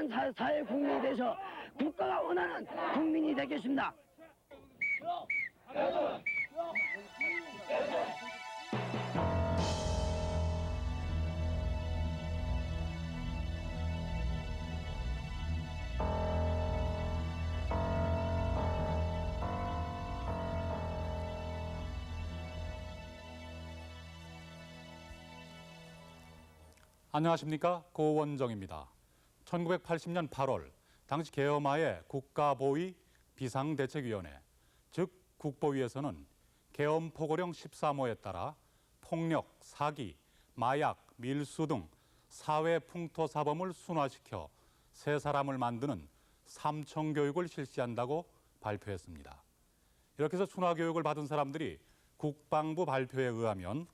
건전한 사회 국민이 되셔 국가가 원하는 국민이 되겠습니다. 안녕하십니까, 고원정입니다. 1980년 8월 당시 계엄하에 국가보위 비상대책위원회, 즉 국보위에서는 계엄 포고령 13호에 따라 폭력, 사기, 마약, 밀수 등 사회 풍토 사범을 순화시켜 새 사람을 만드는 삼청교육을 실시한다고 발표했습니다. 이렇게 해서 순화교육을 받은 사람들이 국방부 발표에 의하면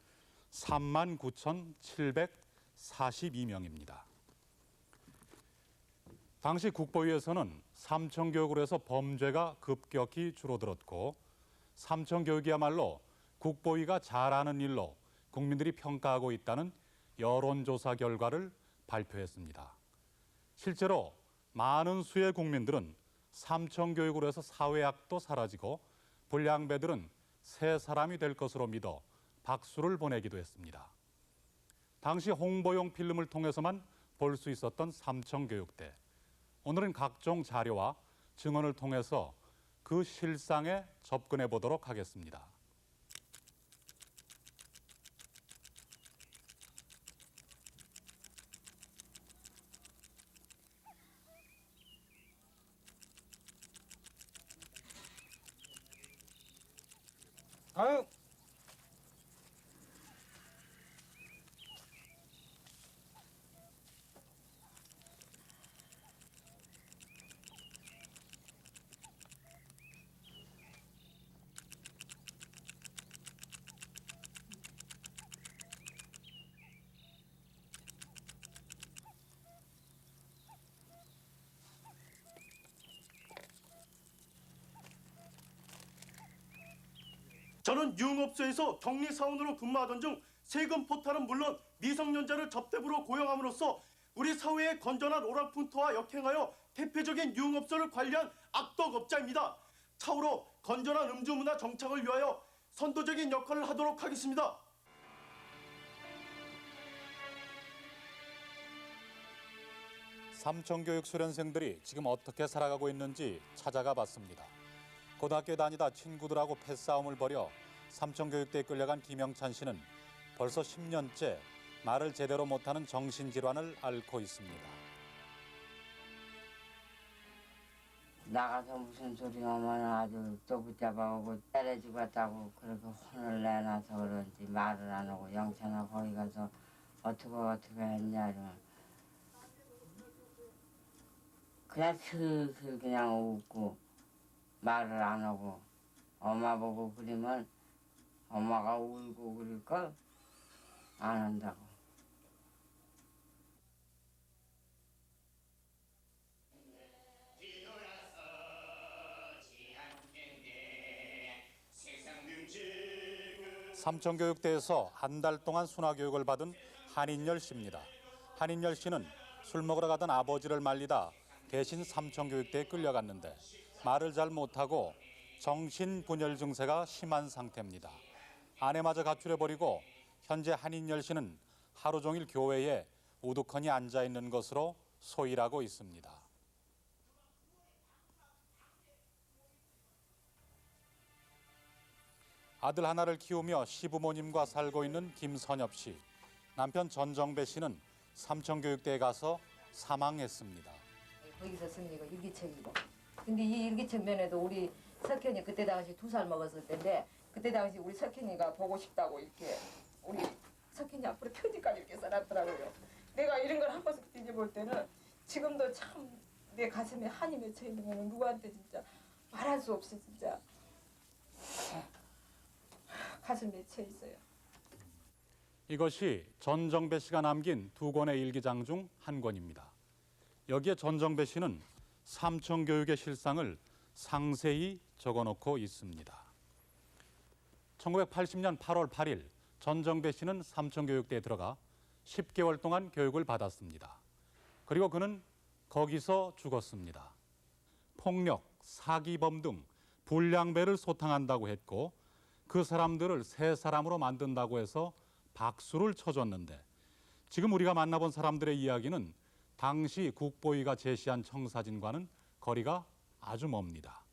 39,742명입니다. 당시 국보위에서는 삼청교육으로 해서 범죄가 급격히 줄어들었고 삼청교육이야말로 국보위가 잘하는 일로 국민들이 평가하고 있다는 여론조사 결과를 발표했습니다. 실제로 많은 수의 국민들은 삼청교육으로 해서 사회악도 사라지고 불량배들은 새 사람이 될 것으로 믿어 박수를 보내기도 했습니다. 당시 홍보용 필름을 통해서만 볼 수 있었던 삼청교육대. 오늘은 각종 자료와 증언을 통해서 그 실상에 접근해 보도록 하겠습니다. 아유. 저는 유흥업소에서 격리사원으로 근무하던 중 세금 포탈은 물론 미성년자를 접대부로 고용함으로써 우리 사회의 건전한 오락풍토와 역행하여 대표적인 유흥업소를 관리한 악덕업자입니다. 차후로 건전한 음주문화 정착을 위하여 선도적인 역할을 하도록 하겠습니다. 삼청교육 수련생들이 지금 어떻게 살아가고 있는지 찾아가 봤습니다. 고등학교에 다니다 친구들하고 패싸움을 벌여 삼청교육대에 끌려간 김영찬 씨는 벌써 10년째 말을 제대로 못하는 정신질환을 앓고 있습니다. 나가서 무슨 소리 하면 아주 또 붙잡아오고 때려주고 왔다고 그렇게 혼을 내놔서 그런지 말을 안 하고 영찬아 거기 가서 어떻게 했냐 이러면 그냥 슬슬 그냥 웃고 말을 안 하고 엄마 보고 그러면 엄마가 울고 그럴걸 안 한다고. 삼청교육대에서 한 달 동안 순화교육을 받은 한인열 씨입니다. 한인열 씨는 술 먹으러 가던 아버지를 말리다 대신 삼청교육대에 끌려갔는데 말을 잘 못하고 정신분열 증세가 심한 상태입니다. 아내마저 가출해버리고 현재 한인열 씨는 하루 종일 교회에 우두커니 앉아있는 것으로 소일하고 있습니다. 아들 하나를 키우며 시부모님과 살고 있는 김선엽 씨. 남편 전정배 씨는 삼청교육대에 가서 사망했습니다. 거기서 쓴 이거 일기책이고. 근데 이 일기책 면에도 우리 석현이 그때 당시 2살 먹었을 때인데 그때 당시 우리 석현이가 보고 싶다고 이렇게 우리 석현이 앞으로 편지까지 이렇게 써놨더라고요. 내가 이런 걸 한 번씩 뒤져볼 때는 지금도 참 내 가슴에 한이 맺혀 있는 거는 누구한테 진짜 말할 수 없이 진짜 가슴 맺혀 있어요. 이것이 전정배 씨가 남긴 2권의 일기장 중 한 권입니다. 여기에 전정배 씨는 삼청교육의 실상을 상세히 적어놓고 있습니다. 1980년 8월 8일 전정배 씨는 삼청교육대에 들어가 10개월 동안 교육을 받았습니다. 그리고 그는 거기서 죽었습니다. 폭력, 사기범 등 불량배를 소탕한다고 했고 그 사람들을 새 사람으로 만든다고 해서 박수를 쳐줬는데 지금 우리가 만나본 사람들의 이야기는 당시 국보위가 제시한 청사진과는 거리가 아주 멉니다.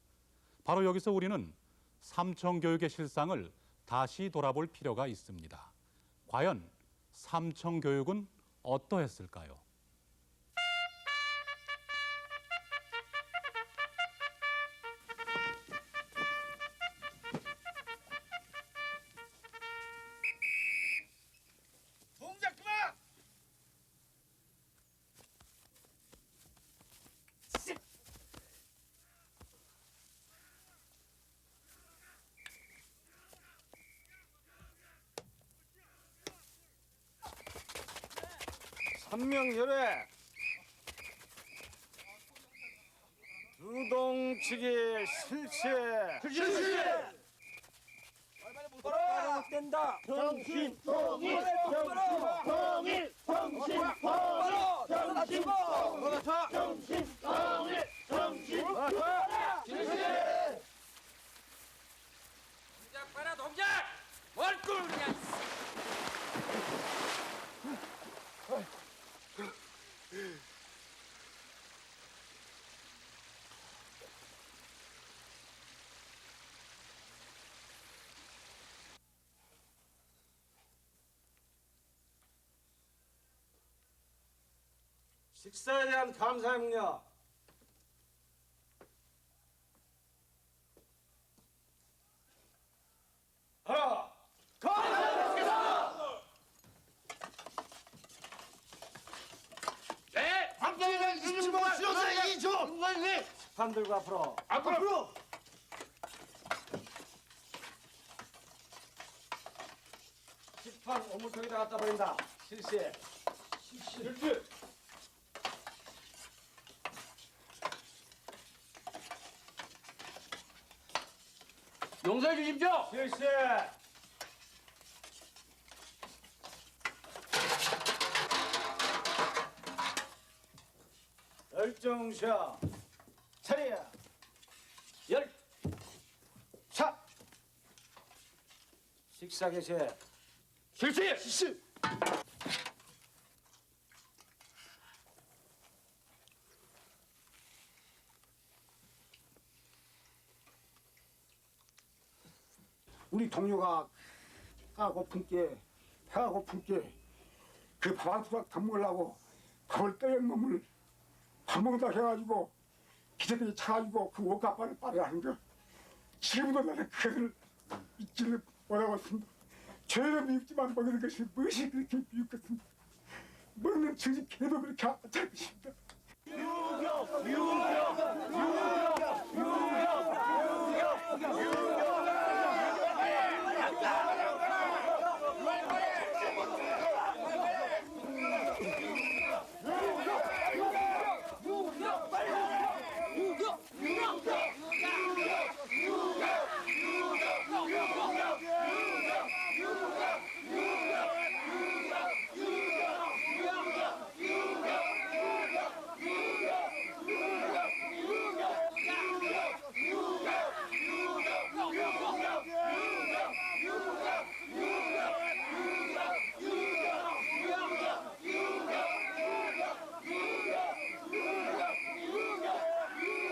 바로 여기서 우리는 삼청교육의 실상을 다시 돌아볼 필요가 있습니다. 과연 삼청교육은 어떠했을까요? 동작 그만! 삼명열애 유동치기 실시해 똑바로 된다 정신 통일 정신 통일 정신 통일 정신 통일 정신 동작 봐라 동작! 뭘 꿀냐 식사에 대한 감사의 묵냐 하나 감사합니다. 네! 박정희는 25만 수요세 2조 판들과 앞으로 식판 오물통에다 갖다 버린다 실시해 실시 용서해 주십시오! 실시 열정샤 차례야 열차 식사 개시해 실시! 우리 동료가 배가 고픈 게 그 밥 한 수박 더 먹으려고 밥을 떼는 놈을 밥 먹다 해가지고 기저귀에 차가지고 그 옷가발을 빨아가는 거 지금도 나는 그것을 잊지를 못하고 있습니다. 죄는 미흡지만 먹는 것이 무엇이 그렇게 미흡겠습니까? 먹는 즉시 개도 그렇게 안 찰 것입니다.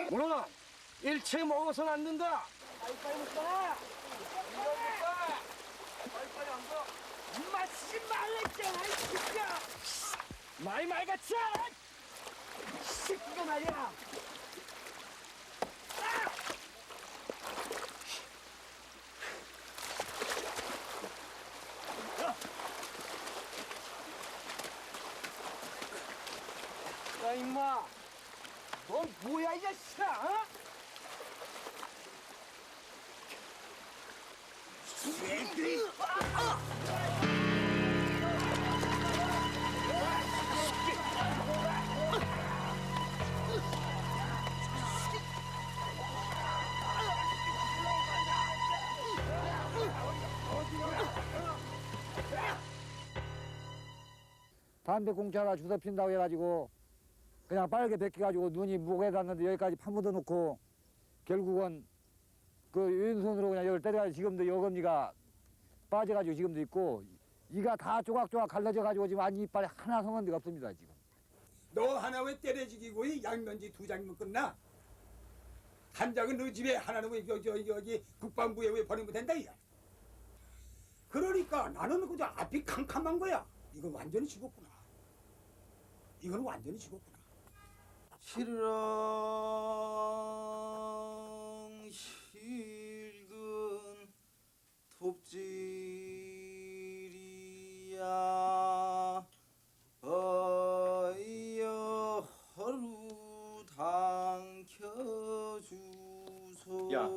문호가 일체 먹어서는 안 된다 임마 쓰지 말랬잖아 이 새끼야! 많이 맑았지? 이 새끼가 말이야! 야 임마 넌 뭐야 이 자식아 어? 담배 공짜라 주워 핀다고 해가지고 그냥 빨개 벗겨가지고 눈이 목에 닿는데 여기까지 파묻어 놓고 결국은 그 왼손으로 그냥 여기를 때려가지고 지금도 여금니가 빠져가지고 지금도 있고 이가 다 조각조각 갈라져가지고 지금 아니 이빨에 하나 성한 데가 없습니다 지금. 너 하나 왜 때려지기고 이 양면지 2장이면 끝나? 한 장은 너 집에 하나는 왜 여기 국방부에 왜 버리면 된다 이야. 그러니까 나는 그저 앞이 캄캄한 거야. 이건 완전히 죽었구나. 이건 완전히 죽었구나. 시르렁 실근 톱질이야 어이여 하루 당켜주소. 야.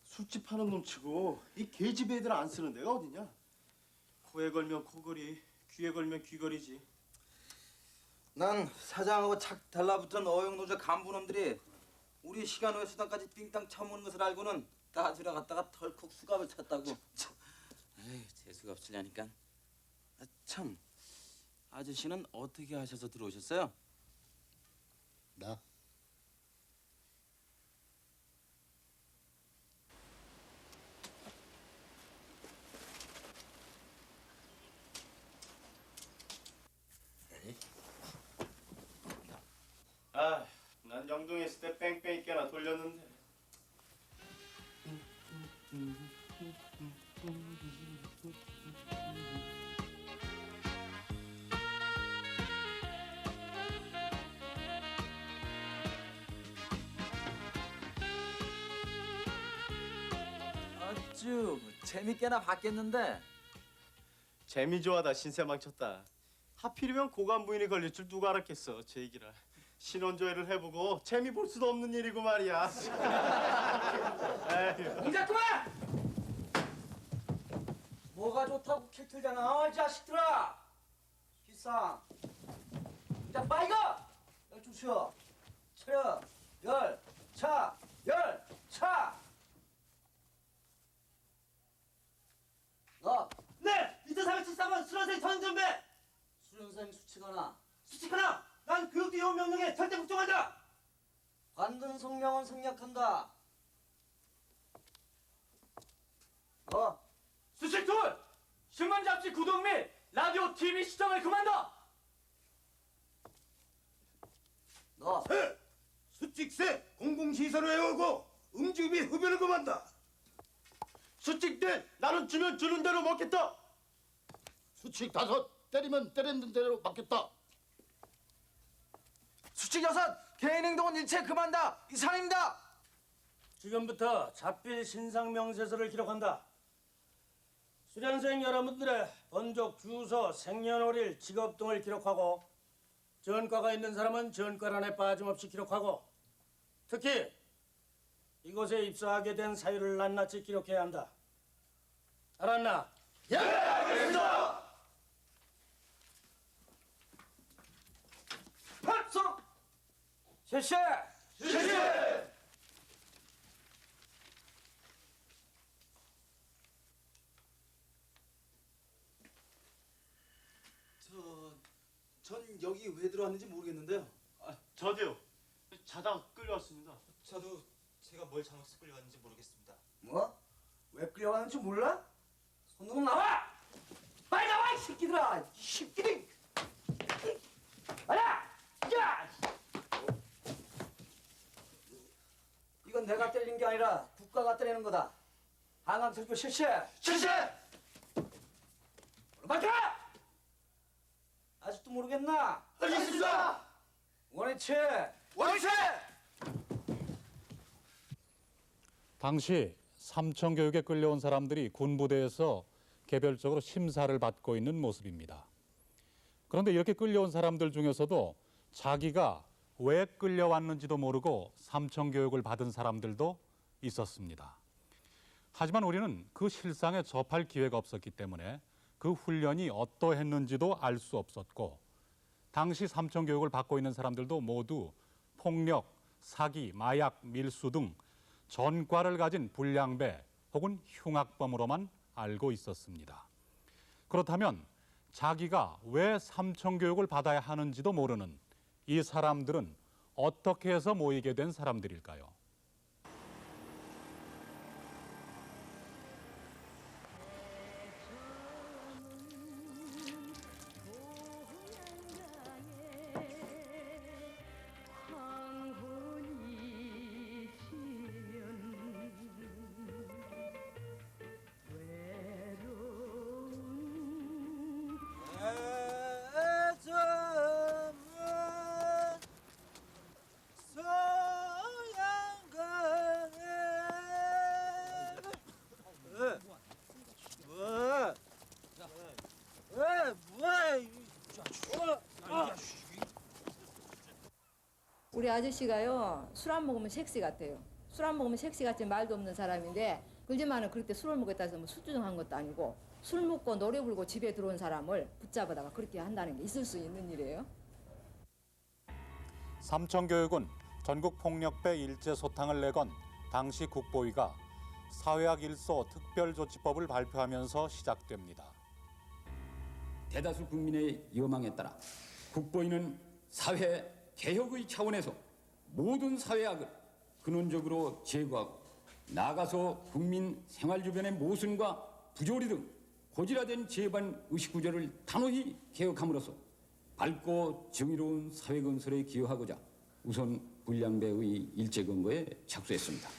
술집 하는 놈 치고 이 계집 애들 안 쓰는 데가 어디냐? 코에 걸면 코걸이, 귀에 걸면 귀걸이지. 난 사장하고 착 달라붙은 어용노조 간부놈들이 우리 시간 외 수당까지 빙땅 처먹는 것을 알고는 따지러 갔다가 덜컥 수갑을 찼다고. 에이, 제 수갑 쓰려니까. 아, 참, 아저씨는 어떻게 하셔서 들어오셨어요? 나? 아, 난 영동에 있을 때 뺑뺑이 꽤나 돌렸는데. 아주 재밌게나 봤겠는데. 재미 좋아다 신세 망쳤다. 하필이면 고관 부인이 걸릴 줄 누가 알았겠어. 제 얘기라. 신혼조회를 해보고 재미 볼 수도 없는 일이고 말이야. 에휴. 공작구만! 뭐가 좋다고 캐틀잖아, 이 자식들아! 기상. 자, 빠이가! 좀 쉬어. 차려. 열. 차. 열. 차. 너. 네! 2473번 수련생 전준배! 수련생 수칙하나. 수칙하나! 난 교육대 요원 명령에 절대 복종한다! 관든 성명은 생략한다. 너. 수식 둘! 신문 잡지 구독 및 라디오 TV 시청을 그만둬! 너. 수칙세 공공시설을 해오고 음주 및 흡연을 금한다. 수칙 나는 주면 주는 대로 먹겠다! 수칙 5 때리면 때리는 대로 맞겠다. 수칙 6 개인 행동은 일체 금한다. 이상입니다. 지금부터 잡필 신상 명세서를 기록한다. 수련생 여러분들의 번족, 주소, 생년월일, 직업 등을 기록하고 전과가 있는 사람은 전과란에 빠짐없이 기록하고 특히 이곳에 입사하게 된 사유를 낱낱이 기록해야 한다. 알았나? 예! 알겠습니다! 박수! 실시! 실시! 전 여기 왜 들어왔는지 모르겠는데요. 저도요. 자다가 끌려왔습니다. 저도 제가 뭘 잘못해서 끌려왔는지 모르겠습니다. 뭐? 왜 끌려가는지 몰라? 손으로 나와! 빨리 나와 이 새끼들아! 이 새끼들! 아야! 야! 이건 내가 때리는 게 아니라 국가가 때리는 거다. 항암철교 실시! 실시! 맞춰! 아직도 모르겠나? 알겠습니다! 원위치! 원위치! 당시 삼청교육에 끌려온 사람들이 군부대에서 개별적으로 심사를 받고 있는 모습입니다. 그런데 이렇게 끌려온 사람들 중에서도 자기가 왜 끌려왔는지도 모르고 삼청교육을 받은 사람들도 있었습니다. 하지만 우리는 그 실상에 접할 기회가 없었기 때문에 그 훈련이 어떠했는지도 알 수 없었고 당시 삼청교육을 받고 있는 사람들도 모두 폭력, 사기, 마약, 밀수 등 전과를 가진 불량배 혹은 흉악범으로만 알고 있었습니다. 그렇다면 자기가 왜 삼청교육을 받아야 하는지도 모르는 이 사람들은 어떻게 해서 모이게 된 사람들일까요? 우리 아저씨가요, 술 안 먹으면 섹시 같아요. 술 안 먹으면 섹시 같지 말도 없는 사람인데, 그렇지만은 그럴 때 술을 먹겠다 해서 뭐 술주정한 것도 아니고, 술 먹고 노래 부르고 집에 들어온 사람을 붙잡아다가 그렇게 한다는 게 있을 수 있는 일이에요. 삼청교육은 전국 폭력배 일제 소탕을 내건 당시 국보위가 사회학 일소 특별조치법을 발표하면서 시작됩니다. 대다수 국민의 여망에 따라 국보위는 사회 개혁의 차원에서 모든 사회학을 근원적으로 제거하고 나아가서 국민 생활 주변의 모순과 부조리 등 고질화된 제반 의식 구조를 단호히 개혁함으로써 밝고 정의로운 사회 건설에 기여하고자 우선 불량배의 일제 근거에 착수했습니다.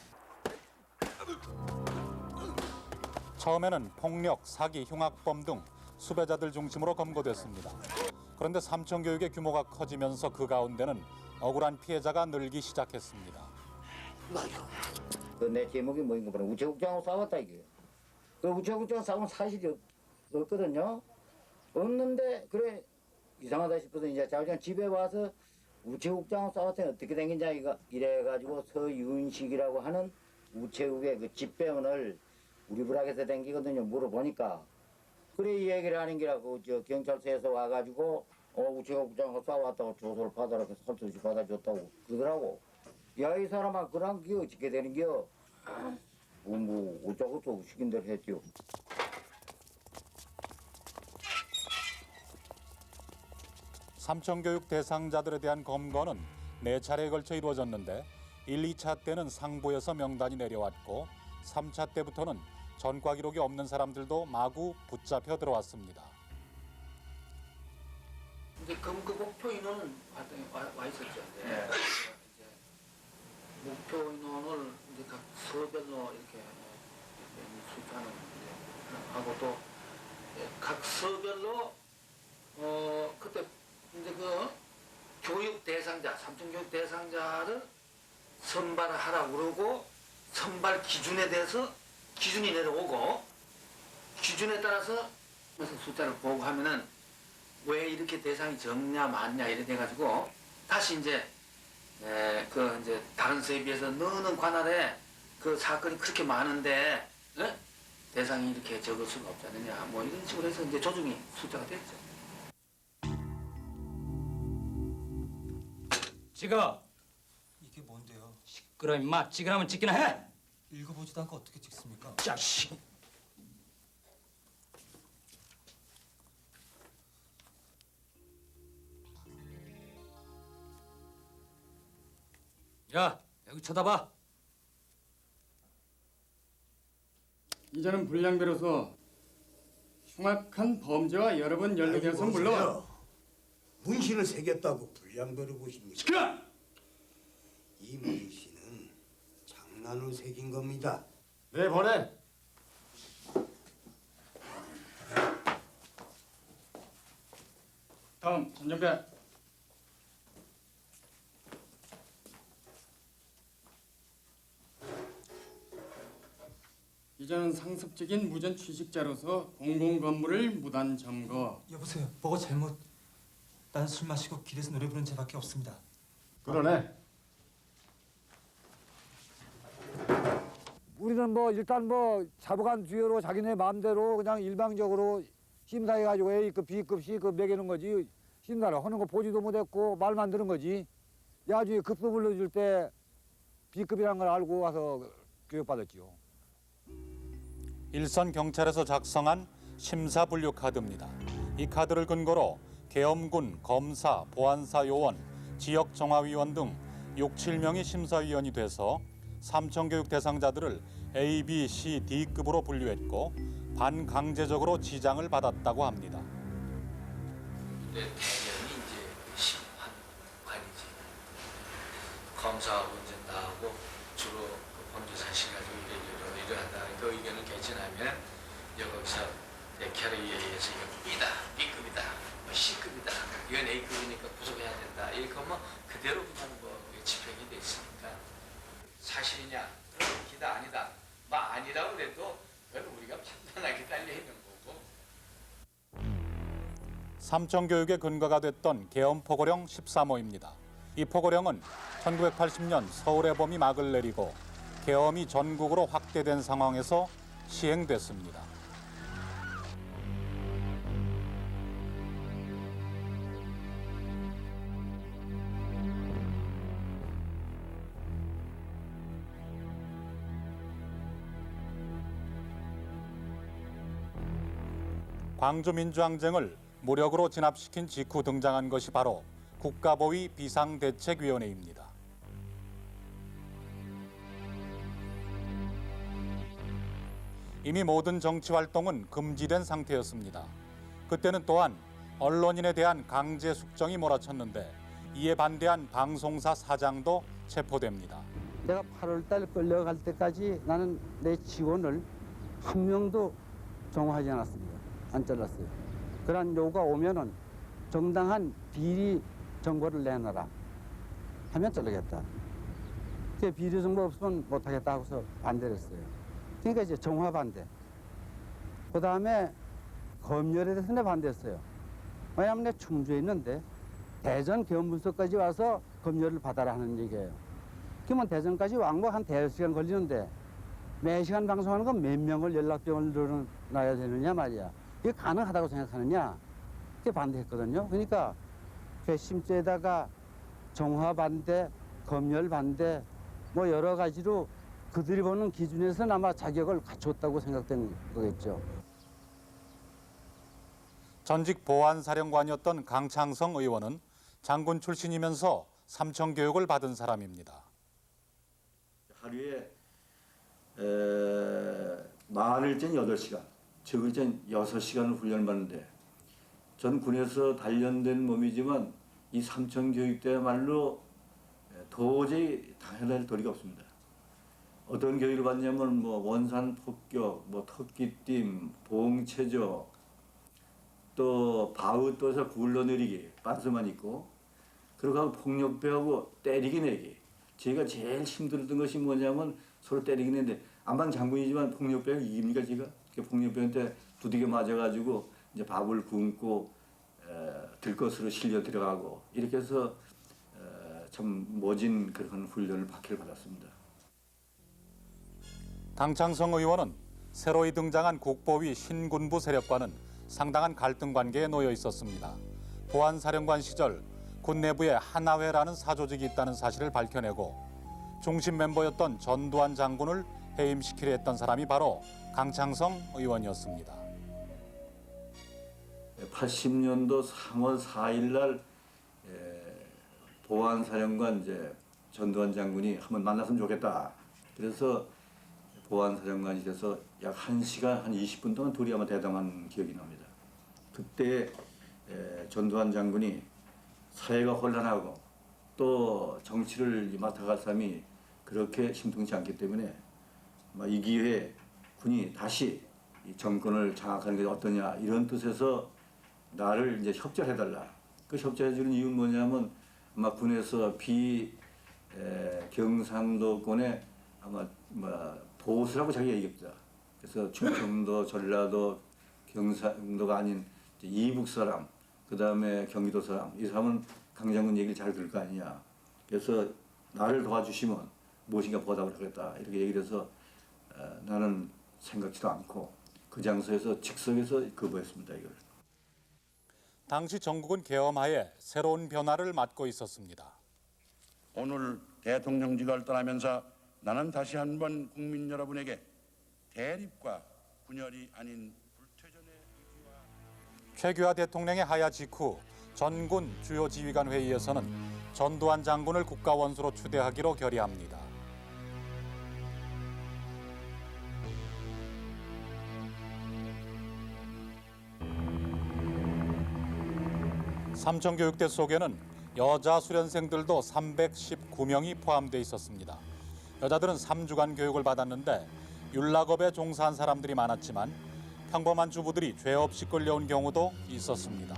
처음에는 폭력, 사기, 흉악범 등 수배자들 중심으로 검거됐습니다. 그런데 삼청교육의 규모가 커지면서 그 가운데는 억울한 피해자가 늘기 시작했습니다. 내 제목이 뭐인가 보라. 우체국장하고 싸웠다 이게. 그 우체국장 싸우면 사실이 없거든요. 없는데 그래 이상하다 싶어서 이제 자기가 집에 와서 우체국장하고 싸웠더니 어떻게 된겠냐 이래가지고 서윤식이라고 하는 우체국의 그 집배원을 우리 부락에서 댕기거든요. 물어보니까 그래 이 얘기를 하는 게라고 저 경찰서에서 와가지고 우체국장하고 싸웠다고 조소를 받아라고 설득이 받아줬다고 그러더라고. 야 이 사람아 그런 게 어떻게 되는 겨? 뭐 어쩌고저쩌고 시킨 대로 했지요. 삼청교육 대상자들에 대한 검거는 4차례에 걸쳐 이루어졌는데 1, 2차 때는 상부에서 명단이 내려왔고 3차 때부터는 전과 기록이 없는 사람들도 마구 붙잡혀 들어왔습니다. 이제 그 목표 인원은 와 있었죠. 네. 이제 목표 인원을 이제 각 서별로 이렇게 수집하는 하고 또 각 서별로 그때 이제 그 교육 대상자, 삼청교육 대상자를 선발하라고 그러고 선발 기준에 대해서 기준이 내려오고 기준에 따라서 숫자를 보고 하면은 왜 이렇게 대상이 적냐 많냐 이래 돼가지고 다시 이제 이제 다른 서에 비해서 너는 관할에 그 사건이 그렇게 많은데 대상이 이렇게 적을 수가 없지 않느냐 뭐 이런 식으로 해서 이제 조정이 숫자가 됐죠. 찍어. 이게 뭔데요? 시끄러 임마. 찍으라면 찍기나 해. 읽어보지도 않고 어떻게 찍습니까? 자식. 야, 여기 쳐다봐. 이제는 불량배로서 흉악한 범죄와 여러 번 연루되어서 물론 문신을 새겼다고 불량배로 보십니까? 시끄러! 이 문신은 장난으로 새긴 겁니다. 네, 보내. 다음 전정배. 이제는 상습적인 무전 취직자로서 공공 건물을 무단 점거. 여보세요. 뭐가 잘못? 난 술 마시고 길에서 노래 부르는 죄밖에 없습니다. 그러네. 우리는 뭐 일단 뭐 잡아간 뒤로 자기네 마음대로 그냥 일방적으로 심사해가지고 A급, B급, C급 매기는 거지. 심사를 하는 거 보지도 못했고 말만 들은 거지. 나중에 급수 불러줄 때 B급이라는 걸 알고 와서 교육받았지요. 일선 경찰에서 작성한 심사분류 카드입니다. 이 카드를 근거로 계엄군, 검사, 보안사 요원, 지역정화위원 등 6, 7명이 심사위원이 돼서 삼청교육 대상자들을 A, B, C, D급으로 분류했고 반강제적으로 지장을 받았다고 합니다. 근데 대령이 이제 심판관이지. 검사하고 이제 나하고 주로 그 범죄 사실 가지고 이러한다. 그 의견을 개진하면 여기서 캐리어에 의해서 이건 B다, B급이다, 뭐 C급이다. 이건 A급이니까 구속해야 된다. 이렇게 하면 그대로 그냥 뭐 집행이 돼 있으니까 사실이냐, 기다 아니다. 뭐 아니라고 그래도 그건 우리가 판단하기 달려 있는 거고. 삼청교육의 근거가 됐던 계엄포고령 13호입니다. 이 포고령은 1980년 서울의 봄이 막을 내리고 계엄이 전국으로 확대된 상황에서 시행됐습니다. 광주민주항쟁을 무력으로 진압시킨 직후 등장한 것이 바로 국가보위 비상대책위원회입니다. 이미 모든 정치활동은 금지된 상태였습니다. 그때는 또한 언론인에 대한 강제 숙정이 몰아쳤는데 이에 반대한 방송사 사장도 체포됩니다. 내가 8월달 끌려갈 때까지 나는 내 지원을 한 명도 정화하지 않았습니다. 안 잘랐어요. 그런 요구가 오면은 정당한 비리 정보를 내놔라 하면 자르겠다. 그 비리 정보 없으면 못하겠다 하고서 반대를 했어요. 그러니까 이제 정화 반대. 그 다음에 검열에 대해서 내 반대했어요. 왜냐하면 내 충주에 있는데 대전 계엄분석까지 와서 검열을 받아라 하는 얘기예요. 그러면 대전까지 왕복 한 대여섯 시간 걸리는데 매 시간 방송하는 건 몇 명을 연락병을 늘어나야 되느냐 말이야. 이게 가능하다고 생각하느냐? 그게 반대했거든요. 그러니까 괘씸죄에다가 정화 반대, 검열 반대 뭐 여러 가지로 그들이 보는 기준에서는 아마 자격을 갖췄다고 생각된 거겠죠. 전직 보안사령관이었던 강창성 의원은 장군 출신이면서 삼청교육을 받은 사람입니다. 하루에 많을 땐 8시간, 적을 땐 6시간을 훈련을 받는데 전 군에서 단련된 몸이지만 이 삼청교육 때야말로 도저히 당해낼 도리가 없습니다. 어떤 교육을 받냐면 뭐 원산 폭격, 뭐 토끼띠, 봉체조, 또 바우 떠서 굴러내리기, 반스만 있고, 그리고 폭력배하고 때리기 내기. 제가 제일 힘들던 것이 뭐냐면 서로 때리기 내는데 안방 장군이지만 폭력배가 이깁니까 제가? 폭력배한테 두들겨 맞아가지고 이제 밥을 굶고 들것으로 실려 들어가고 이렇게 해서 참 모진 그런 훈련을 박해를 받았습니다. 강창성 의원은 새로이 등장한 국보위 신군부 세력과는 상당한 갈등 관계에 놓여 있었습니다. 보안사령관 시절 군 내부에 하나회라는 사조직이 있다는 사실을 밝혀내고 중심 멤버였던 전두환 장군을 해임시키려 했던 사람이 바로 강창성 의원이었습니다. 80년도 3월 4일 날 보안사령관 이제 전두환 장군이 한번 만났으면 좋겠다. 그래서 보안사령관이 돼서 약 1시간 한 20분 동안 둘이 아마 대담한 기억이 납니다. 그때 전두환 장군이 사회가 혼란하고 또 정치를 맡아갈 사람이 그렇게 심통치 않기 때문에 이 기회에 군이 다시 이 정권을 장악하는 게 어떠냐 이런 뜻에서 나를 이제 협조해달라. 그 협조해주는 이유는 뭐냐면 아마 군에서 경상도권에 아마 보수라고 자기가 얘기했다. 그래서 충청도, 전라도, 경상도가 아닌 이북 사람, 그 다음에 경기도 사람, 이 사람은 강장군 얘기를 잘 들을 거 아니냐. 그래서 나를 도와주시면 무엇인가 보답을 하겠다. 이렇게 얘기를 해서 나는 생각지도 않고 그 장소에서 즉석에서 거부했습니다. 이걸. 당시 전국은 계엄하에 새로운 변화를 맞고 있었습니다. 오늘 대통령직을 떠나면서 나는 다시 한번 국민 여러분에게 대립과 분열이 아닌 불퇴전의 의지와 최규하 대통령의 하야 직후 전군 주요 지휘관 회의에서는 전두환 장군을 국가원수로 추대하기로 결의합니다. 삼청교육대 속에는 여자 수련생들도 319명이 포함돼 있었습니다. 여자들은 3주간 교육을 받았는데 율락업에 종사한 사람들이 많았지만 평범한 주부들이 죄 없이 끌려온 경우도 있었습니다.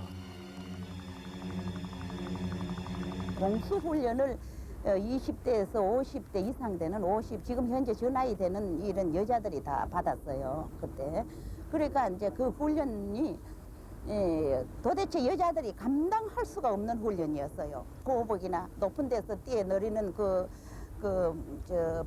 공수훈련을 20대에서 50대 이상 되는 지금 현재 저 나이 되는 이런 여자들이 다 받았어요. 그때. 그러니까 이제 그 훈련이 도대체 여자들이 감당할 수가 없는 훈련이었어요. 고복이나 높은 데서 뛰어내리는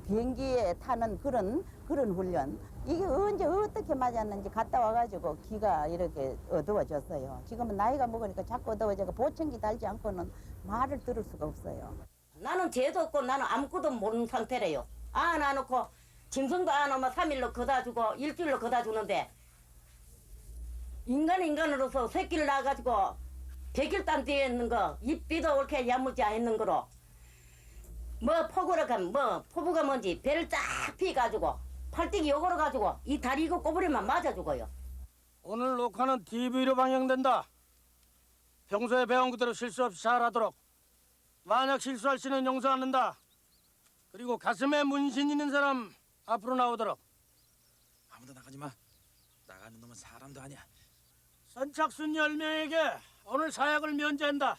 비행기에 타는 그런 훈련. 이게 언제 어떻게 맞았는지 갔다 와가지고 기가 이렇게 어두워졌어요. 지금은 나이가 먹으니까 자꾸 어두워져서 보청기 달지 않고는 말을 들을 수가 없어요. 나는 죄도 없고 나는 아무것도 모르는 상태래요. 안 안놓고 짐승도 안 오면 3일로 거다 주고 일주일로 거다 주는데 인간으로서 새끼를 낳아가지고 100일 뒤에 있는 거 입비도 옳게 야무지 않는 거로 뭐 포구라 가면 뭐 포부가 뭔지 배를 쫙 피가지고 팔띠기 요거로 가지고 이 다리 이거 꼬부리만 맞아 죽어요. 오늘 녹화는 TV로 방영된다. 평소에 배운 그대로 실수 없이 잘하도록. 만약 실수할 시는 용서 않는다. 그리고 가슴에 문신 있는 사람 앞으로 나오도록. 아무도 나가지 마. 나가는 놈은 사람도 아니야. 선착순 10명에게 오늘 사약을 면제한다.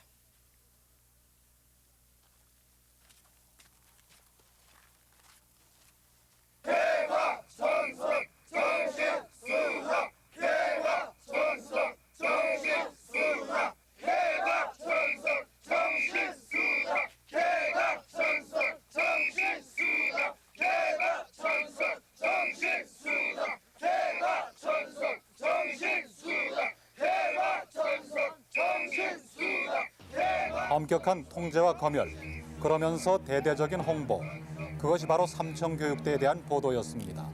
엄격한 통제와 검열, 그러면서 대대적인 홍보, 그것이 바로 삼청교육대에 대한 보도였습니다.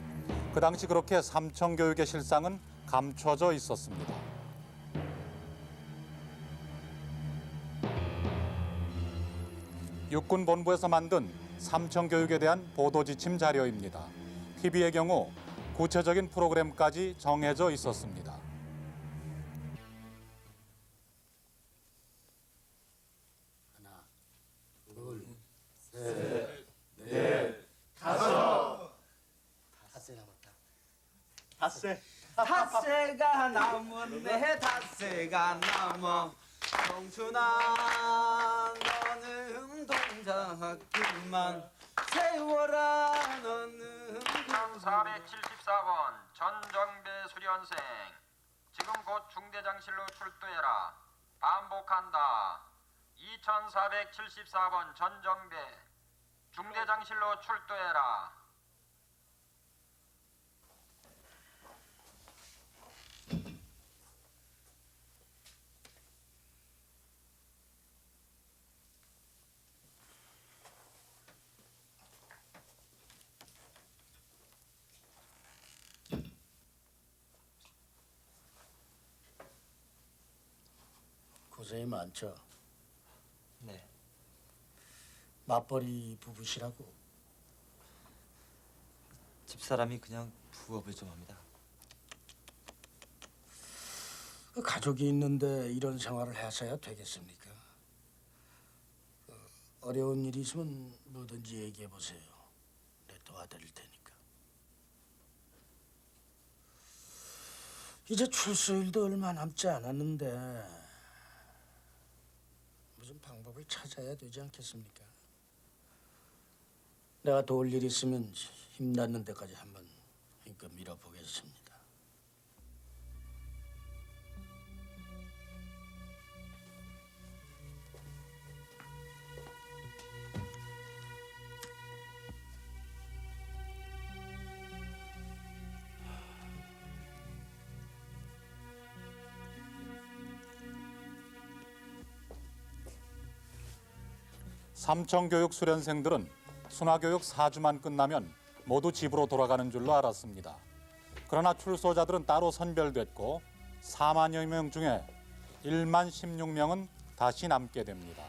그 당시 그렇게 삼청교육의 실상은 감춰져 있었습니다. 육군본부에서 만든 삼청교육에 대한 보도지침 자료입니다. TV의 경우 구체적인 프로그램까지 정해져 있었습니다. 닷새가 남았네. 닷새가 남아. 청춘아 너는 동작기만 세워라 너는 1474번 전정배 수련생 지금 곧 중대장실로 출두해라. 반복한다. 2474번 전정배 중대장실로 출두해라. 고생이 많죠. 네. 맞벌이 부부시라고. 집사람이 그냥 부업을 좀 합니다. 그 가족이 있는데 이런 생활을 해서야 되겠습니까? 어려운 일이 있으면 뭐든지 얘기해 보세요. 내 도와드릴 테니까. 이제 출소일도 얼마 남지 않았는데 무슨 방법을 찾아야 되지 않겠습니까? 내가 도울 일 있으면 힘닿는 데까지 한번 힘껏 밀어보겠습니다. 삼청교육 수련생들은 순화교육 4주만 끝나면 모두 집으로 돌아가는 줄로 알았습니다. 그러나 출소자들은 따로 선별됐고 4만여 명 중에 1만 16명은 다시 남게 됩니다.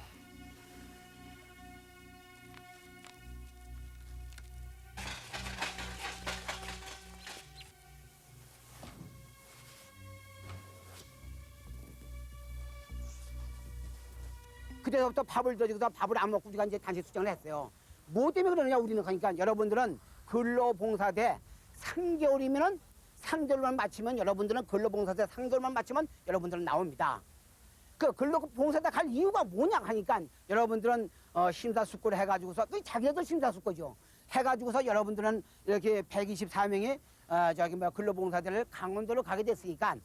그때서부터 밥을 던지고서 밥을 안 먹고 우리가 이제 단식 수정을 했어요. 뭐 때문에 그러느냐 우리는 하니까 여러분들은 근로봉사대 3개월이면은 3개월만 마치면 여러분들은 근로봉사대 3개월만 마치면 여러분들은 나옵니다. 그 근로봉사대 갈 이유가 뭐냐 하니까 여러분들은 심사숙고를 해가지고서 그 자기네들 심사숙고죠. 해가지고서 여러분들은 이렇게 124명이 근로봉사대를 강원도로 가게 됐으니까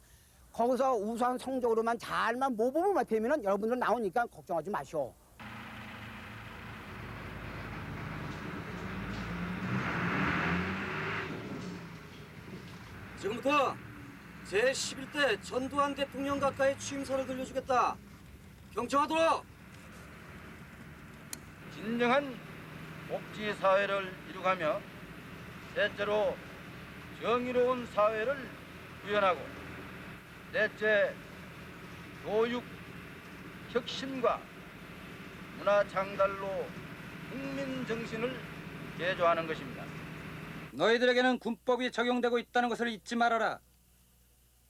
거기서 우수한 성적으로만 잘만 모범을 되면은 여러분들 나오니까 걱정하지 마시오. 지금부터 제11대 전두환 대통령 가까이 취임사를 들려주겠다. 경청하도록. 진정한 복지사회를 이루가며 셋째로 정의로운 사회를 구현하고 넷째 교육 혁신과 문화 창달로 국민 정신을 개조하는 것입니다. 너희들에게는 군법이 적용되고 있다는 것을 잊지 말아라.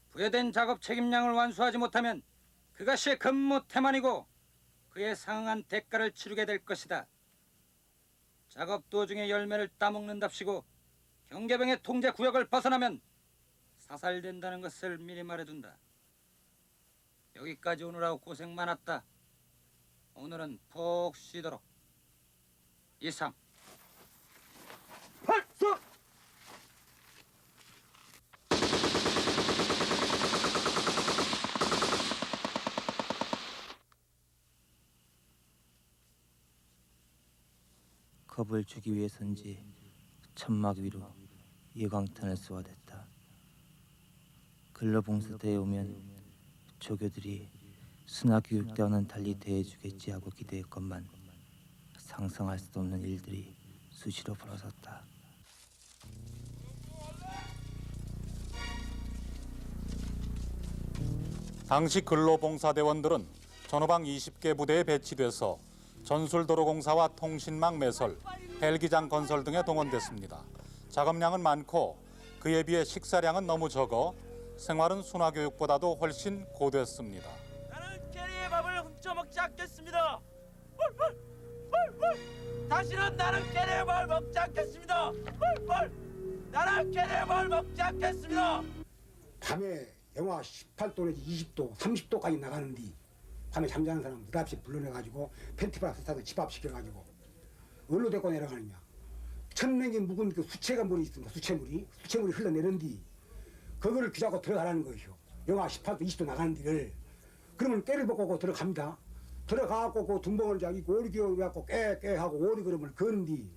부여된 작업 책임량을 완수하지 못하면 그것이 근무 태만이고 그에 상응한 대가를 치르게 될 것이다. 작업 도중에 열매를 따먹는답시고 경계병의 통제 구역을 벗어나면 사살된다는 것을 미리 말해둔다. 여기까지 오느라고 고생 많았다. 오늘은 푹 쉬도록. 이상. 발사! 겁을 주기 위해서인지 천막 위로 예광탄을 쏘아댔다. 근로봉사대에 오면 조교들이 순화교육대와는 달리 대해주겠지 하고 기대했건만 상상할 수도 없는 일들이 수시로 벌어졌다. 당시 근로봉사대원들은 전후방 20개 부대에 배치돼서 전술도로공사와 통신망 매설, 헬기장 건설 등에 동원됐습니다. 작업량은 많고 그에 비해 식사량은 너무 적어 생활은 순화교육보다도 훨씬 고됐습니다. 나는 캐리의 밥을 훔쳐먹지 않겠습니다. 다시는 나는 캐리의 밥을 먹지 않겠습니다. 나는 캐리의 밥을 먹지 않겠습니다. 밤에 영하 18도 내지 20도, 30도까지 나가는데 밤에 잠자는 사람 무답시 불러내가지고 팬티바스 타서 집합시켜가지고 어디로 데리고 내려가느냐. 천명이 묵은 그 수채가 물이 있습니다. 수채물이 흘러내는디 그거를 귀잡고 들어가라는 것이요. 영하 18도, 20도 나가는 데를. 그러면 깨를 벗고 들어갑니다. 들어가갖고 그 둔봉을 자기 오리기어 갖고 깨 하고 오리걸음을 거는디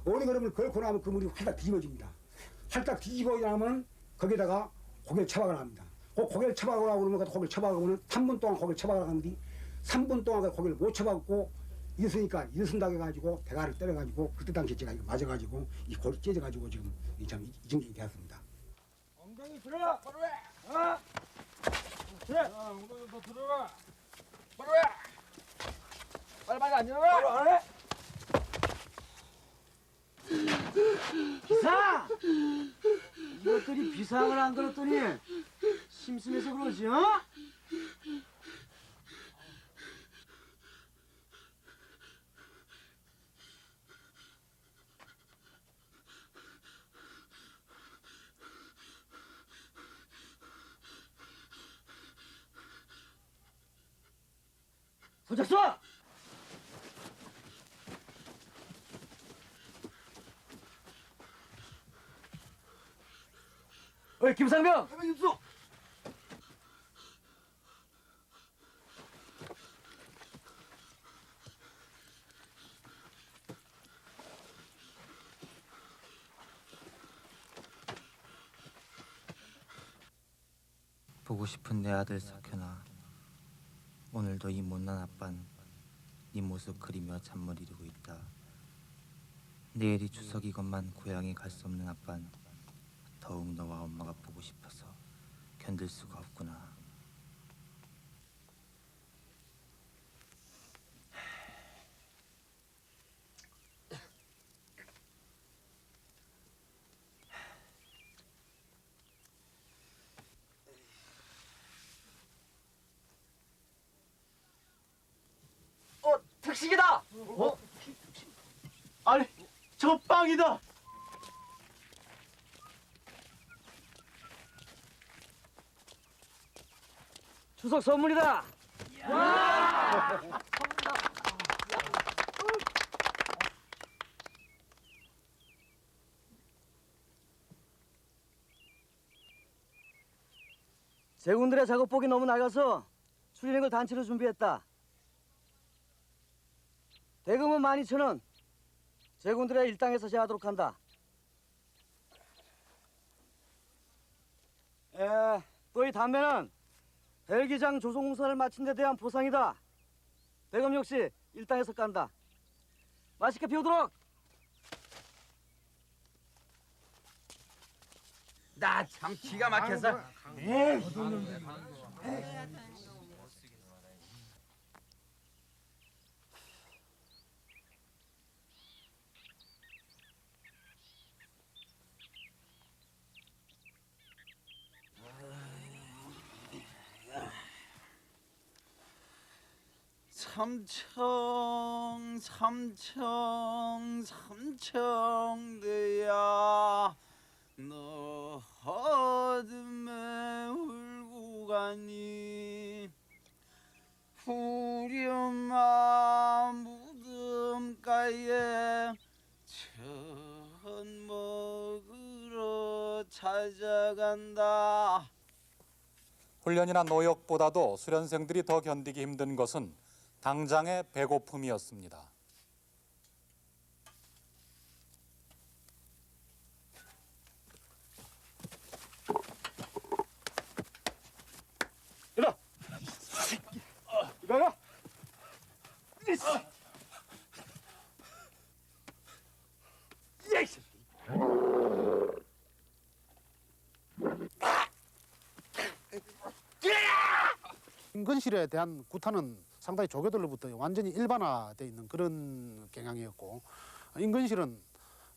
오리걸음을 걸고 나면 그 물이 활딱 뒤집어집니다. 활딱 뒤집어지고 나면 거기다가 고개를 처박을 합니다. 그 고개를 처박으라고 그러면 고개를 처박으면 3분 동안 고개를 처박으라고 하는데 3분 동안 그 고개를 못 처박고 일었으니까 일어선다고 해가지고 대가를 때려가지고 그때 당시에 제가 이거 맞아가지고 이 골이 찢어가지고 지금 이 정도가 되었습니다. 엉덩이 들어라 바로 해. 그래. 엉덩이 더 들어라 바로 해. 빨리 안 일어나 바로 안 해. 비상! 이것들이 비상을 안 들었더니 심심해서 그러지, 어? 도착 쏴! 어이 김상병! 해병 입수! 보고 싶은 내 아들 석현아. 오늘도 이 못난 아빤 네 모습 그리며 잠을 이루고 있다. 내일이 추석이건만 고향에 갈 수 없는 아빤 더욱 너와 엄마가 보고 싶어서 견딜 수가 없구나. 특식이다. 아니, 저 빵이다. 추석 선물이다. 제군들의 작업복이 너무 낡아서 수리행을 단체로 준비했다. 대금은 12,000원. 제군들의 일당에서 제하도록 한다. 또 이 담배는 헬기장 조성공사를 마친 데 대한 보상이다. 대금 역시 일당에서 깐다. 맛있게 피우도록. 나 참 기가 막혀서. 삼청대야 너 어둠에 울고 가니 후렴아 무덤가에 천 먹으러 찾아간다. 훈련이나 노역보다도 수련생들이 더 견디기 힘든 것은 당장의 배고픔이었습니다. 일어. 일어나. 인근실에 대한 구타는 상당히 조교들로부터 완전히 일반화되어 있는 그런 경향이었고, 인근실은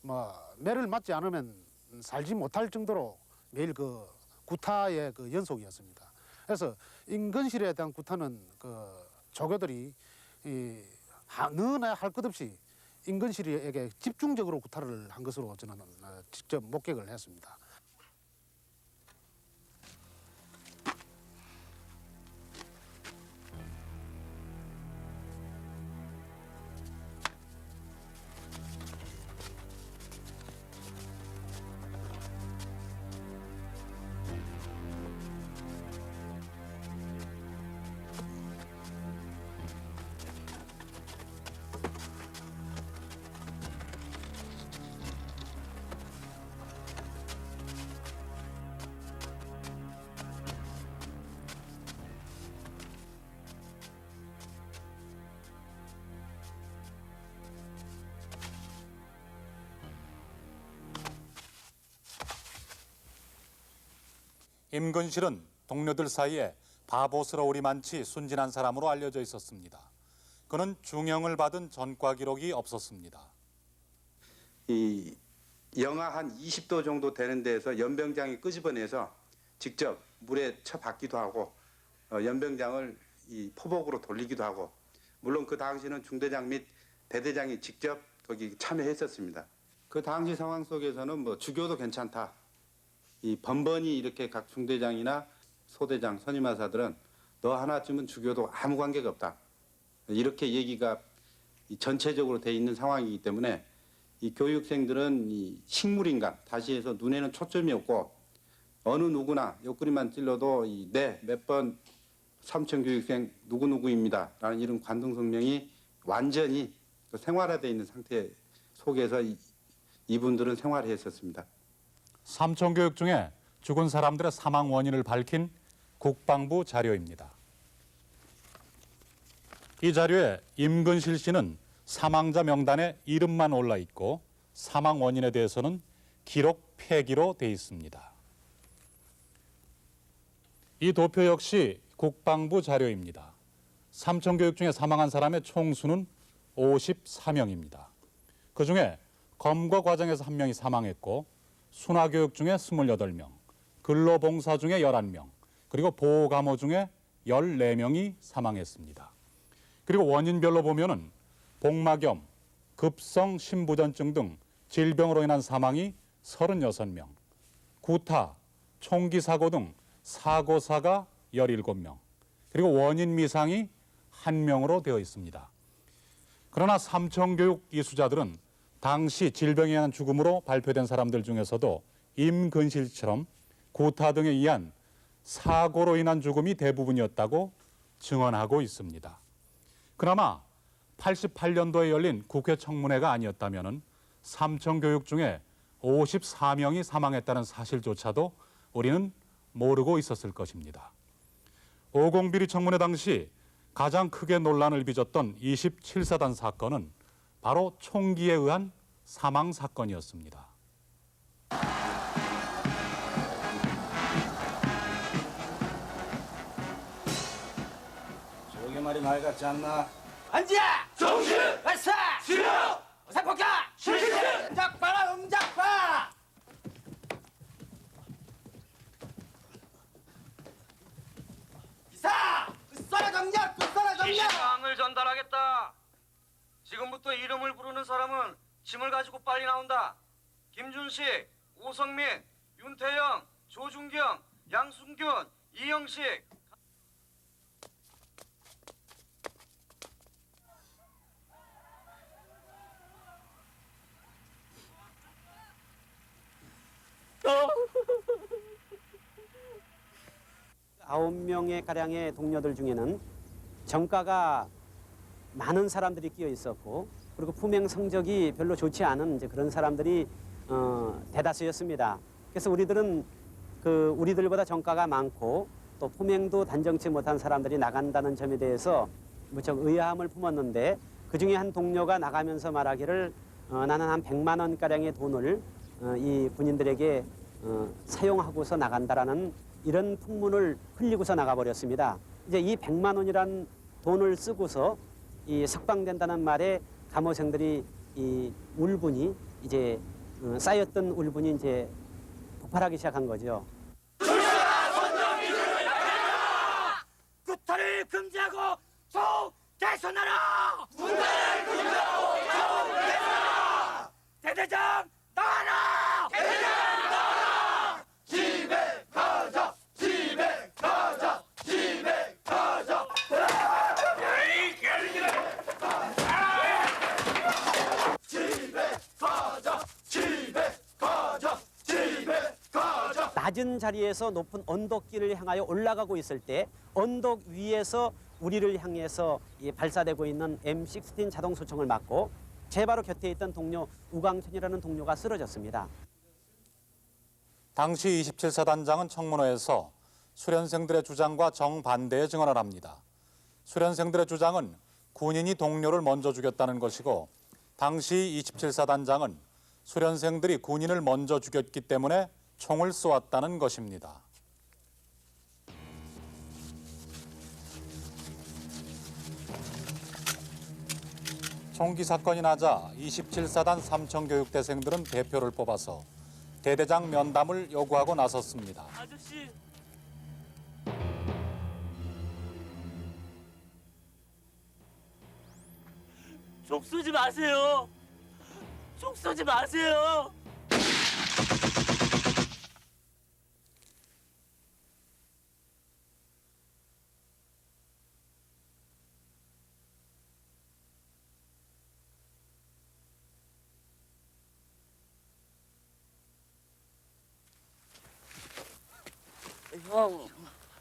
뭐 매를 맞지 않으면 살지 못할 정도로 매일 그 구타의 그 연속이었습니다. 그래서 인근실에 대한 구타는 그 조교들이 너나 할 것 없이 인근실에게 집중적으로 구타를 한 것으로 저는 직접 목격을 했습니다. 임근실은 동료들 사이에 바보스러우리 많지 순진한 사람으로 알려져 있었습니다. 그는 중형을 받은 전과 기록이 없었습니다. 이 영하 한 20도 정도 되는 데에서 연병장이 끄집어내서 직접 물에 쳐박기도 하고 연병장을 이 포복으로 돌리기도 하고, 물론 그 당시는 중대장 및 대대장이 직접 거기 참여했었습니다. 그 당시 상황 속에서는 뭐 주교도 괜찮다. 이 번번이 이렇게 각 중대장이나 소대장, 선임하사들은 너 하나쯤은 주교도 아무 관계가 없다. 이렇게 얘기가 전체적으로 돼 있는 상황이기 때문에 이 교육생들은 이 식물인간, 다시 해서 눈에는 초점이 없고 어느 누구나 옆구리만 찔러도 몇 번 삼청교육생 누구누구입니다 라는 이런 관등성명이 완전히 생활화되어 있는 상태 속에서 이분들은 생활했었습니다. 삼청교육 중에 죽은 사람들의 사망 원인을 밝힌 국방부 자료입니다. 이 자료에 임근실 씨는 사망자 명단에 이름만 올라 있고 사망 원인에 대해서는 기록 폐기로 돼 있습니다. 이 도표 역시 국방부 자료입니다. 삼청교육 중에 사망한 사람의 총수는 54명입니다. 그중에 검거 과정에서 1명이 사망했고 순화교육 중에 28명, 근로봉사 중에 11명, 그리고 보호감호 중에 14명이 사망했습니다. 그리고 원인별로 보면은 복막염, 급성 심부전증 등 질병으로 인한 사망이 36명, 구타, 총기 사고 등 사고사가 17명, 그리고 원인 미상이 1명으로 되어 있습니다. 그러나 삼청교육 이수자들은 당시 질병에 의한 죽음으로 발표된 사람들 중에서도 임근실처럼 구타 등에 의한 사고로 인한 죽음이 대부분이었다고 증언하고 있습니다. 그나마 88년도에 열린 국회 청문회가 아니었다면 삼청교육 중에 54명이 사망했다는 사실조차도 우리는 모르고 있었을 것입니다. 50비리 청문회 당시 가장 크게 논란을 빚었던 27사단 사건은 바로 총기에 의한 사망 사건이었습니다. 저게 말이 말 같지 않나? 앉아! 정신! 발사! 수령! 어사폭격! 실시! 음작봐라 음작봐! 기사! 끝사라 정렬! 끝사라 정렬! 지시사항을 전달하겠다. 지금부터 이름을 부르는 사람은 짐을 가지고 빨리 나온다. 김준식, 오성민, 윤태영, 조준경, 양순균, 이영식. 아홉 명의 가량의 동료들 중에는 정가가 많은 사람들이 끼어 있었고, 그리고 품행 성적이 별로 좋지 않은 이제 그런 사람들이 대다수였습니다. 그래서 우리들은 우리들보다 정가가 많고 또 품행도 단정치 못한 사람들이 나간다는 점에 대해서 무척 의아함을 품었는데, 그 중에 한 동료가 나가면서 말하기를 나는 한 100만 원 가량의 돈을 이 군인들에게 사용하고서 나간다라는 이런 풍문을 흘리고서 나가버렸습니다. 이제 이 100만 원이란 돈을 쓰고서 이 석방된다는 말에 감호생들이 이 울분이 이제 쌓였던 울분이 이제 폭발하기 시작한 거죠. 구타를 금지하고 총 개선하라! 군대를 금지하고 총 개선하라! 대대장 나와라! 대대장 나와라! 집에 가자! 집에 가자! 집에 가자! 에이, 개새끼들! 집에 가자! 집에 가자! 집에 가자! 낮은 자리에서 높은 언덕길을 향하여 올라가고 있을 때 언덕 위에서 우리를 향해서 발사되고 있는 M16 자동 소총을 맞고 제 바로 곁에 있던 동료 우광천이라는 동료가 쓰러졌습니다. 당시 27사단장은 청문회에서 수련생들의 주장과 정반대의 증언을 합니다. 수련생들의 주장은 군인이 동료를 먼저 죽였다는 것이고, 당시 27사단장은 수련생들이 군인을 먼저 죽였기 때문에 총을 쏘았다는 것입니다. 총기 사건이 나자 27사단 삼청교육대생들은 대표를 뽑아서 대대장 면담을 요구하고 나섰습니다. 아저씨. 총 쏘지 마세요. 총 쏘지 마세요.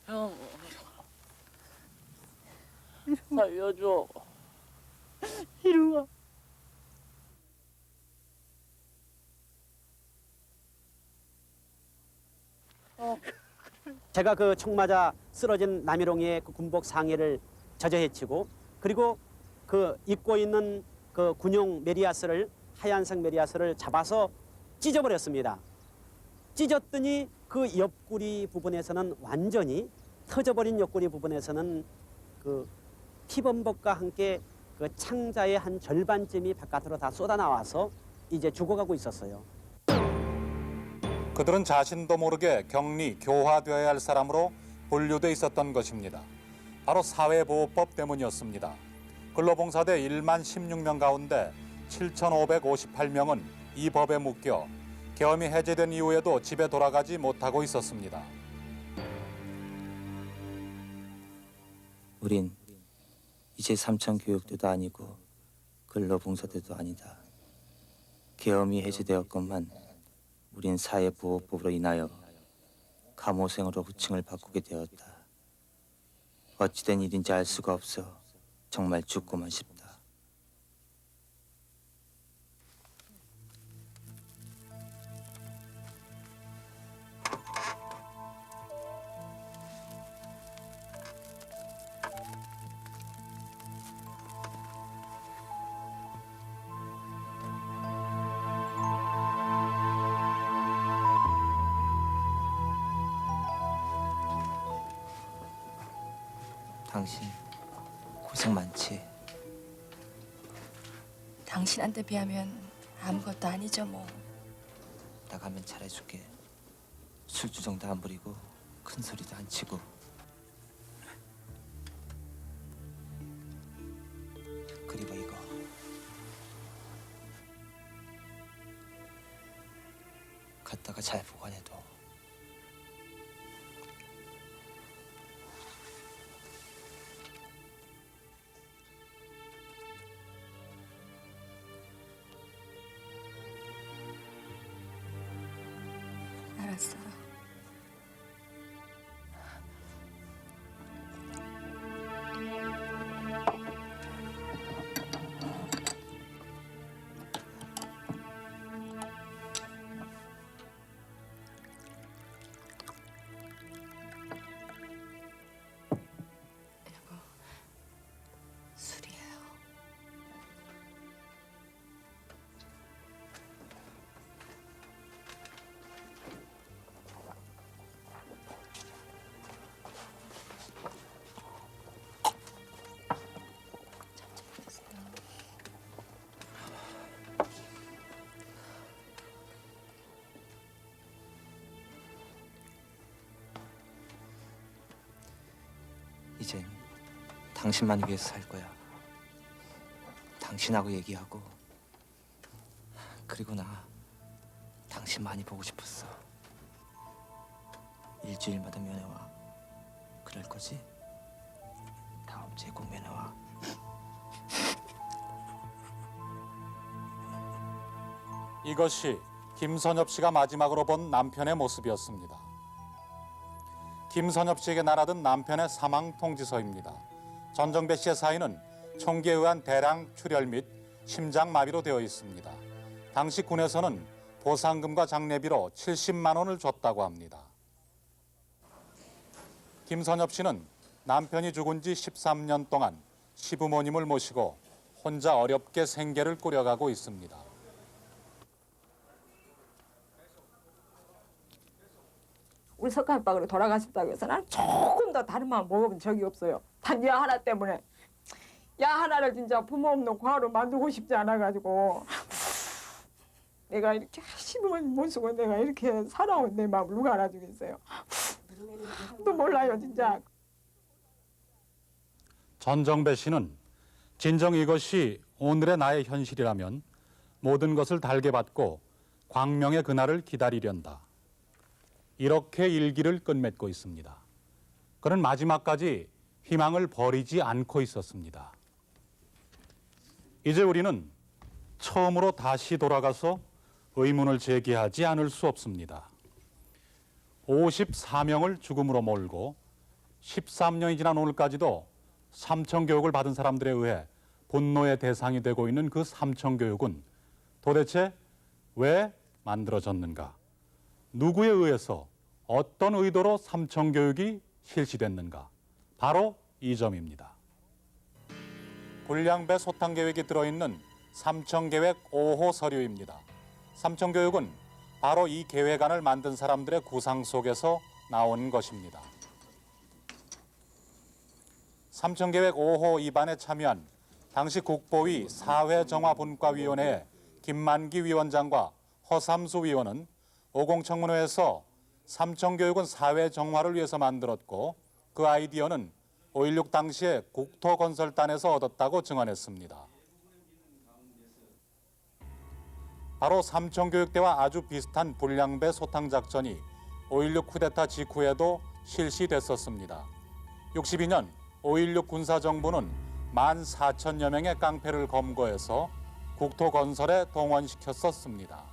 형, 살려줘. 이리 와. 제가 그 총 맞아 쓰러진 남일홍의 그 군복 상의를 저저해치고, 그리고 그 입고 있는 그 군용 메리아스를, 하얀색 메리아스를 잡아서 찢어버렸습니다. 찢었더니 그 옆구리 부분에서는 완전히 터져버린 옆구리 부분에서는 그 피범벅과 함께 그 창자의 한 절반쯤이 바깥으로 다 쏟아 나와서 이제 죽어가고 있었어요. 그들은 자신도 모르게 격리, 교화되어야 할 사람으로 분류돼 있었던 것입니다. 바로 사회보호법 때문이었습니다. 근로봉사대 1만 16명 가운데 7,558명은 이 법에 묶여 계엄이 해제된 이후에도 집에 돌아가지 못하고 있었습니다. 우린 이제 삼천교육대도 아니고 근로봉사대도 아니다. 계엄이 해제되었건만 우린 사회보호법으로 인하여 감호생으로 호칭을 바꾸게 되었다. 어찌된 일인지 알 수가 없어 정말 죽고만 싶다. 당신 고생 많지? 당신한테 비하면 아무것도 아니죠 뭐. 나가면 잘해줄게. 술주정도 안 부리고 큰 소리도 안 치고. 그리고 이거 갖다가 잘 보관해둬. 알았어요. 이거 술이에요. 이젠 당신만 위해서 살 거야. 당신하고 얘기하고. 그리고 나 당신 많이 보고 싶었어. 일주일마다 면회 와. 그럴 거지? 다음 주에 꼭 면회 와. 이것이 김선엽 씨가 마지막으로 본 남편의 모습이었습니다. 김선엽 씨에게 날아든 남편의 사망 통지서입니다. 전정배 씨의 사인은 총기에 의한 대량 출혈 및 심장마비로 되어 있습니다. 당시 군에서는 보상금과 장례비로 70만 원을 줬다고 합니다. 김선엽 씨는 남편이 죽은 지 13년 동안 시부모님을 모시고 혼자 어렵게 생계를 꾸려가고 있습니다. 우리 석가아빠가 돌아가셨다고 해서 나는 조금 더 다른 마음 먹어본 적이 없어요. 단 야 하나 때문에. 야 하나를 진짜 부모 없는 과로 만들고 싶지 않아가지고 내가 이렇게 시부모님 모시고 내가 이렇게 살아온 내 마음을 누가 알아주겠어요. 또 몰라요 진짜. 전정배 씨는 진정 이것이 오늘의 나의 현실이라면 모든 것을 달게 받고 광명의 그날을 기다리련다. 이렇게 일기를 끝맺고 있습니다. 그는 마지막까지 희망을 버리지 않고 있었습니다. 이제 우리는 처음으로 다시 돌아가서 의문을 제기하지 않을 수 없습니다. 54명을 죽음으로 몰고 13년이 지난 오늘까지도 삼천교육을 받은 사람들에 의해 분노의 대상이 되고 있는 그 삼천교육은 도대체 왜 만들어졌는가? 누구에 의해서 어떤 의도로 삼천교육이 실시됐는가? 바로 이 점입니다. 불량배 소탕 계획이 들어있는 삼천계획 5호 서류입니다. 삼천교육은 바로 이 계획안을 만든 사람들의 구상 속에서 나온 것입니다. 삼천계획 5호 입안에 참여한 당시 국보위 사회정화분과위원회의 김만기 위원장과 허삼수 위원은 오공청문회에서 삼천교육은 사회정화를 위해서 만들었고 그 아이디어는 5.16 당시에 국토건설단에서 얻었다고 증언했습니다. 바로 삼청교육대와 아주 비슷한 불량배 소탕 작전이 5.16 쿠데타 직후에도 실시됐었습니다. 62년 5.16 군사정부는 14,000여 명의 깡패를 검거해서 국토건설에 동원시켰었습니다.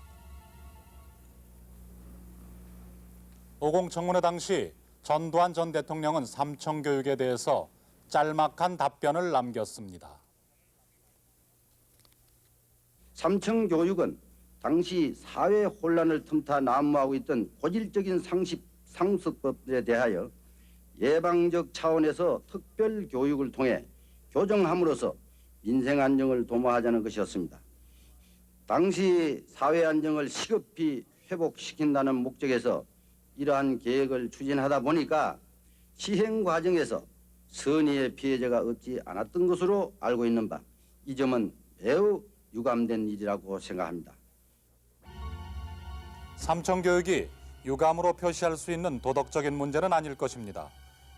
50 청문회 당시 전두환 전 대통령은 삼청교육에 대해서 짤막한 답변을 남겼습니다. 삼청교육은 당시 사회 혼란을 틈타 난무하고 있던 고질적인 상습법에 대하여 예방적 차원에서 특별 교육을 통해 교정함으로써 민생 안정을 도모하자는 것이었습니다. 당시 사회 안정을 시급히 회복시킨다는 목적에서 이러한 계획을 추진하다 보니까 시행 과정에서 선의의 피해자가 없지 않았던 것으로 알고 있는 바, 이 점은 매우 유감된 일이라고 생각합니다. 삼청교육이 유감으로 표시할 수 있는 도덕적인 문제는 아닐 것입니다.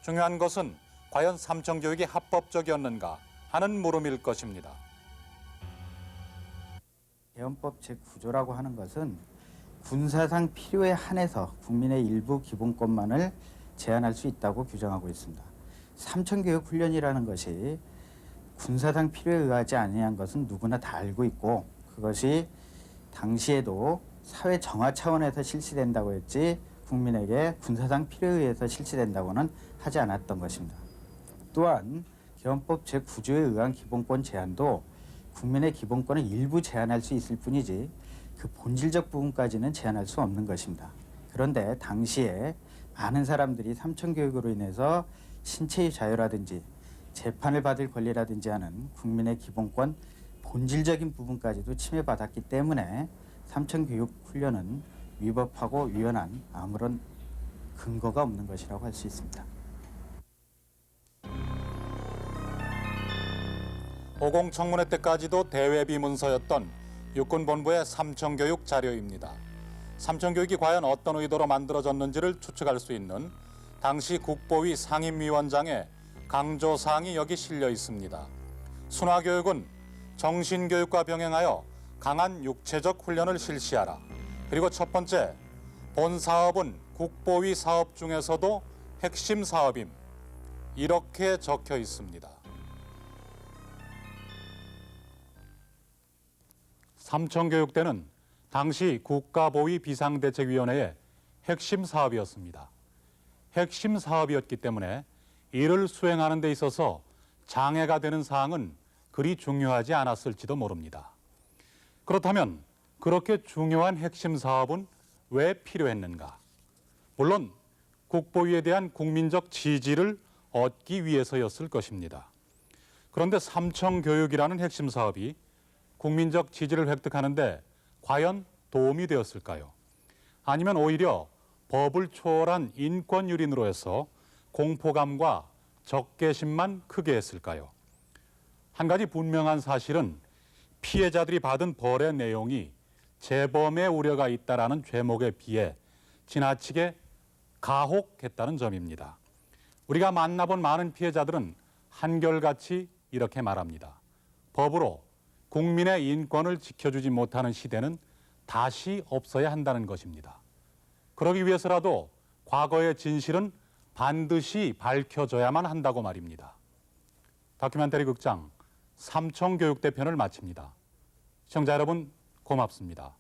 중요한 것은 과연 삼청교육이 합법적이었는가 하는 물음일 것입니다. 개헌법 제9조라고 하는 것은 군사상 필요에 한해서 국민의 일부 기본권만을 제한할 수 있다고 규정하고 있습니다. 삼청교육 훈련이라는 것이 군사상 필요에 의하지 아니한 것은 누구나 다 알고 있고, 그것이 당시에도 사회 정화 차원에서 실시된다고 했지 국민에게 군사상 필요에 의해서 실시된다고는 하지 않았던 것입니다. 또한 개헌법 제9조에 의한 기본권 제한도 국민의 기본권을 일부 제한할 수 있을 뿐이지 그 본질적 부분까지는 제한할 수 없는 것입니다. 그런데 당시에 많은 사람들이 삼청교육으로 인해서 신체의 자유라든지 재판을 받을 권리라든지 하는 국민의 기본권 본질적인 부분까지도 침해받았기 때문에 삼청교육 훈련은 위법하고 위헌한 아무런 근거가 없는 것이라고 할 수 있습니다. 50 청문회 때까지도 대외비 문서였던 육군본부의 삼청교육 자료입니다. 삼청교육이 과연 어떤 의도로 만들어졌는지를 추측할 수 있는 당시 국보위 상임위원장의 강조사항이 여기 실려 있습니다. 순화교육은 정신교육과 병행하여 강한 육체적 훈련을 실시하라. 그리고 첫 번째, 본 사업은 국보위 사업 중에서도 핵심 사업임. 이렇게 적혀 있습니다. 삼청교육대는 당시 국가보위 비상대책위원회의 핵심 사업이었습니다. 핵심 사업이었기 때문에 이를 수행하는 데 있어서 장애가 되는 사항은 그리 중요하지 않았을지도 모릅니다. 그렇다면 그렇게 중요한 핵심 사업은 왜 필요했는가? 물론 국보위에 대한 국민적 지지를 얻기 위해서였을 것입니다. 그런데 삼청교육이라는 핵심 사업이 국민적 지지를 획득하는데 과연 도움이 되었을까요? 아니면 오히려 법을 초월한 인권 유린으로 해서 공포감과 적개심만 크게 했을까요? 한 가지 분명한 사실은 피해자들이 받은 벌의 내용이 재범의 우려가 있다라는 죄목에 비해 지나치게 가혹했다는 점입니다. 우리가 만나본 많은 피해자들은 한결같이 이렇게 말합니다. 법으로 국민의 인권을 지켜주지 못하는 시대는 다시 없어야 한다는 것입니다. 그러기 위해서라도 과거의 진실은 반드시 밝혀져야만 한다고 말입니다. 다큐멘터리 극장 삼청교육대 편을 마칩니다. 시청자 여러분 고맙습니다.